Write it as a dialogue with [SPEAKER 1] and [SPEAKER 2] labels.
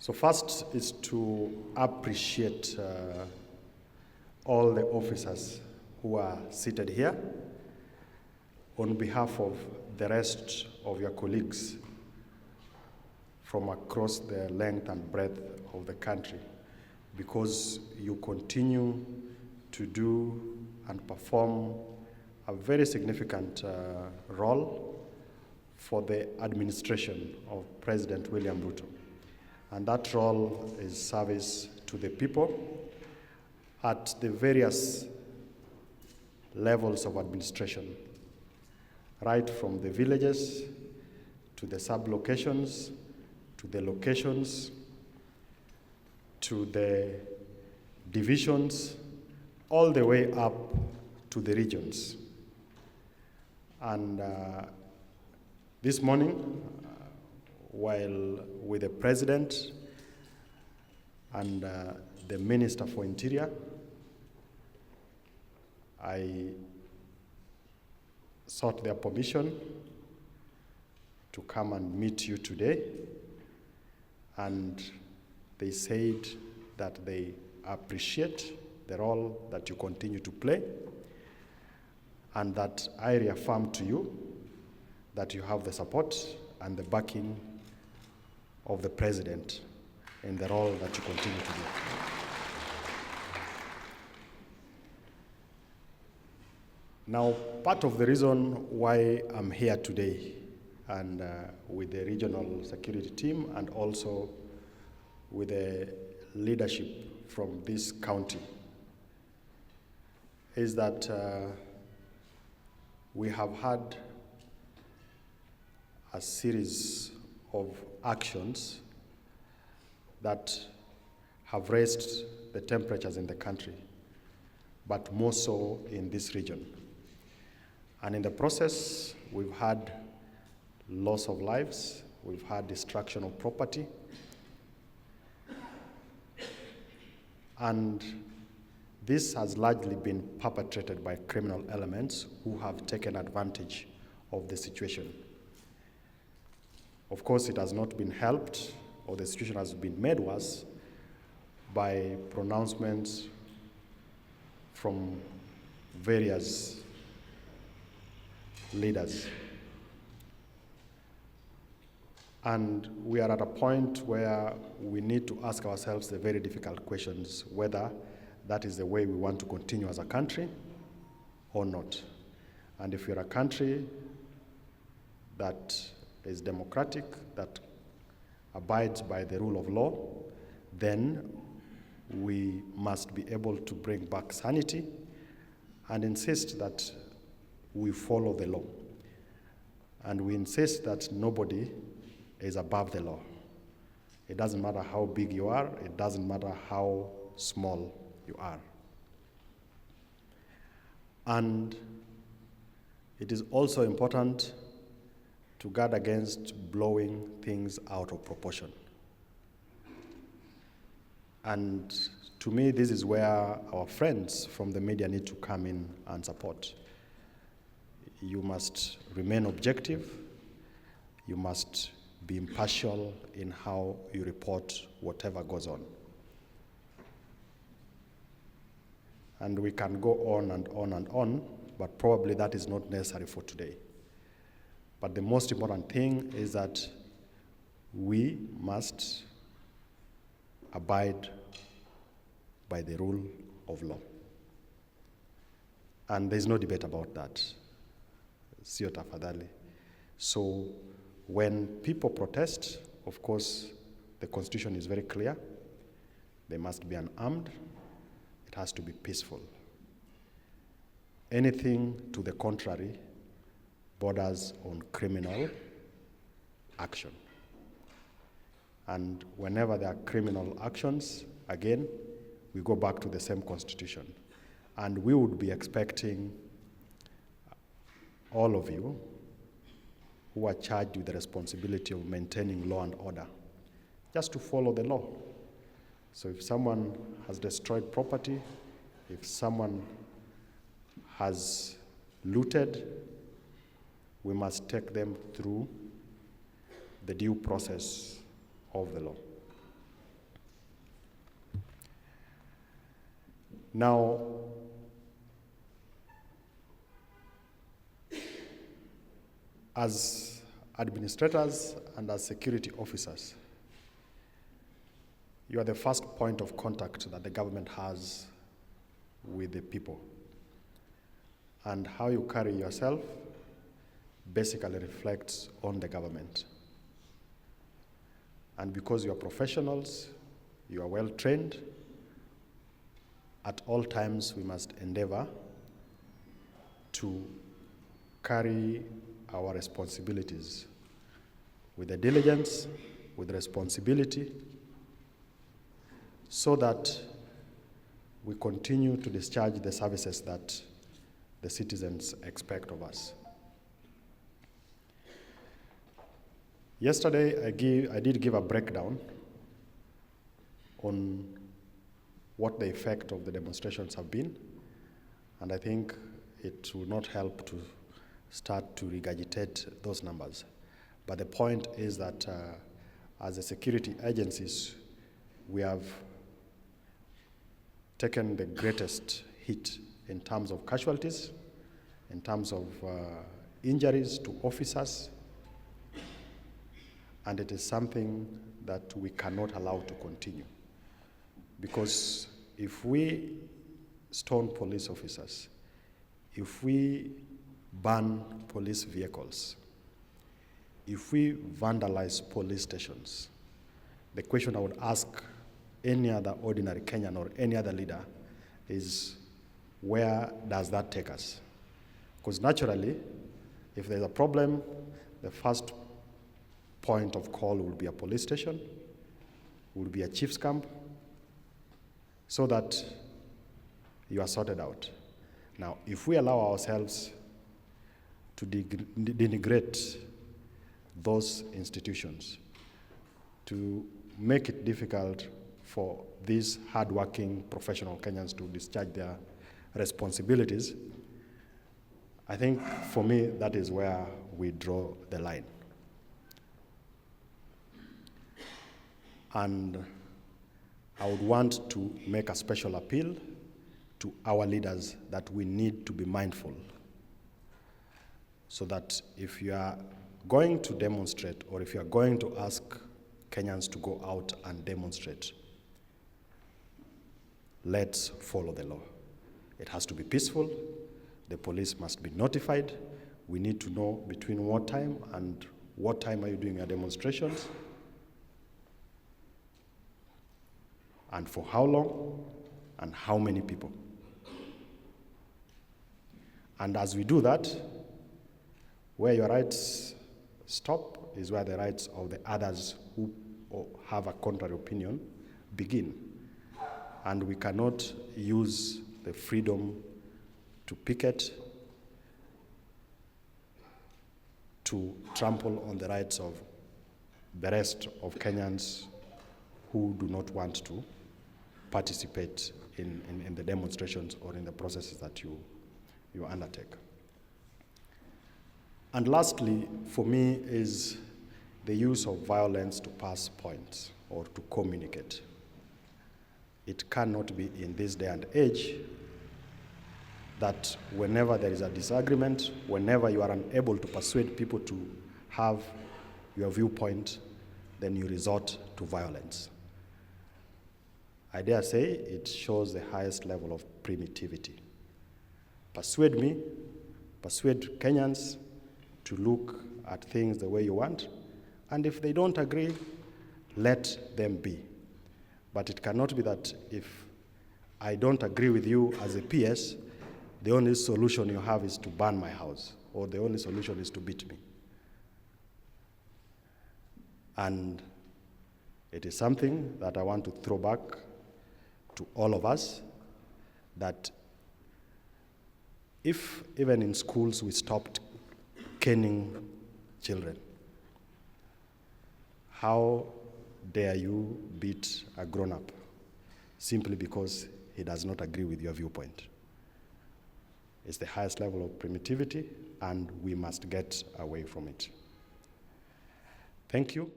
[SPEAKER 1] So first is to appreciate all the officers who are seated here on behalf of the rest of your colleagues from across the length and breadth of the country, because you continue to do and perform a very significant role for the administration of President William Ruto. And that role is service to the people at the various levels of administration, right from the villages to the sub-locations, to the locations, to the divisions, all the way up to the regions. And this morning, while with the President and the Minister for Interior, I sought their permission to come and meet you today, and they said that they appreciate the role that you continue to play, and that I reaffirm to you that you have the support and the backing of the President in the role that you continue to do. Now, part of the reason why I'm here today and with the regional security team and also with the leadership from this county is that we have had a series of actions that have raised the temperatures in the country, but more so in this region. And in the process, we've had loss of lives, we've had destruction of property, and this has largely been perpetrated by criminal elements who have taken advantage of the situation. Of course, it has not been helped, or the situation has been made worse by pronouncements from various leaders. And we are at a point where we need to ask ourselves the very difficult questions, whether that is the way we want to continue as a country or not. And if you're a country that is democratic, that abides by the rule of law, then we must be able to bring back sanity and insist that we follow the law. And we insist that nobody is above the law. It doesn't matter how big you are, it doesn't matter how small you are. And it is also important to guard against blowing things out of proportion. And to me, this is where our friends from the media need to come in and support. You must remain objective. You must be impartial in how you report whatever goes on. And we can go on and on and on, but probably that is not necessary for today. But the most important thing is that we must abide by the rule of law. And there's no debate about that. Sio tafadhali. So when people protest, of course, the Constitution is very clear. They must be unarmed. It has to be peaceful. Anything to the contrary borders on criminal action. And whenever there are criminal actions, again, we go back to the same Constitution. And we would be expecting all of you who are charged with the responsibility of maintaining law and order, just to follow the law. So if someone has destroyed property, if someone has looted, we must take them through the due process of the law. Now, as administrators and as security officers, you are the first point of contact that the government has with the people. And how you carry yourself basically reflects on the government. And because you are professionals, you are well trained, at all times we must endeavor to carry our responsibilities with the diligence, with responsibility, so that we continue to discharge the services that the citizens expect of us. Yesterday, I did give a breakdown on what the effect of the demonstrations have been, and I think it will not help to start to regurgitate those numbers. But the point is that as the security agencies, we have taken the greatest hit in terms of casualties, in terms of injuries to officers, and it is something that we cannot allow to continue. Because if we stone police officers, if we burn police vehicles, if we vandalize police stations, the question I would ask any other ordinary Kenyan or any other leader is, where does that take us? Because naturally, if there's a problem, the first point of call will be a police station, will be a chief's camp, so that you are sorted out. Now, if we allow ourselves to denigrate those institutions, to make it difficult for these hardworking professional Kenyans to discharge their responsibilities, I think for me that is where we draw the line. And I would want to make a special appeal to our leaders that we need to be mindful, so that if you are going to demonstrate, or if you are going to ask Kenyans to go out and demonstrate, let's follow the law. It has to be peaceful. The police must be notified. We need to know between what time and what time are you doing your demonstrations, and for how long, and how many people. And as we do that, where your rights stop is where the rights of the others who have a contrary opinion begin. And we cannot use the freedom to picket to trample on the rights of the rest of Kenyans who do not want to participate in the demonstrations or in the processes that you undertake. And lastly, for me, is the use of violence to pass points or to communicate. It cannot be in this day and age that whenever there is a disagreement, whenever you are unable to persuade people to have your viewpoint, then you resort to violence. I dare say it shows the highest level of primitivity. Persuade me, persuade Kenyans to look at things the way you want, and if they don't agree, let them be. But it cannot be that if I don't agree with you as a PS, the only solution you have is to burn my house, or the only solution is to beat me. And it is something that I want to throw back to all of us, that if even in schools we stopped caning children, how dare you beat a grown-up simply because he does not agree with your viewpoint? It's the highest level of primitivity, and we must get away from it. Thank you.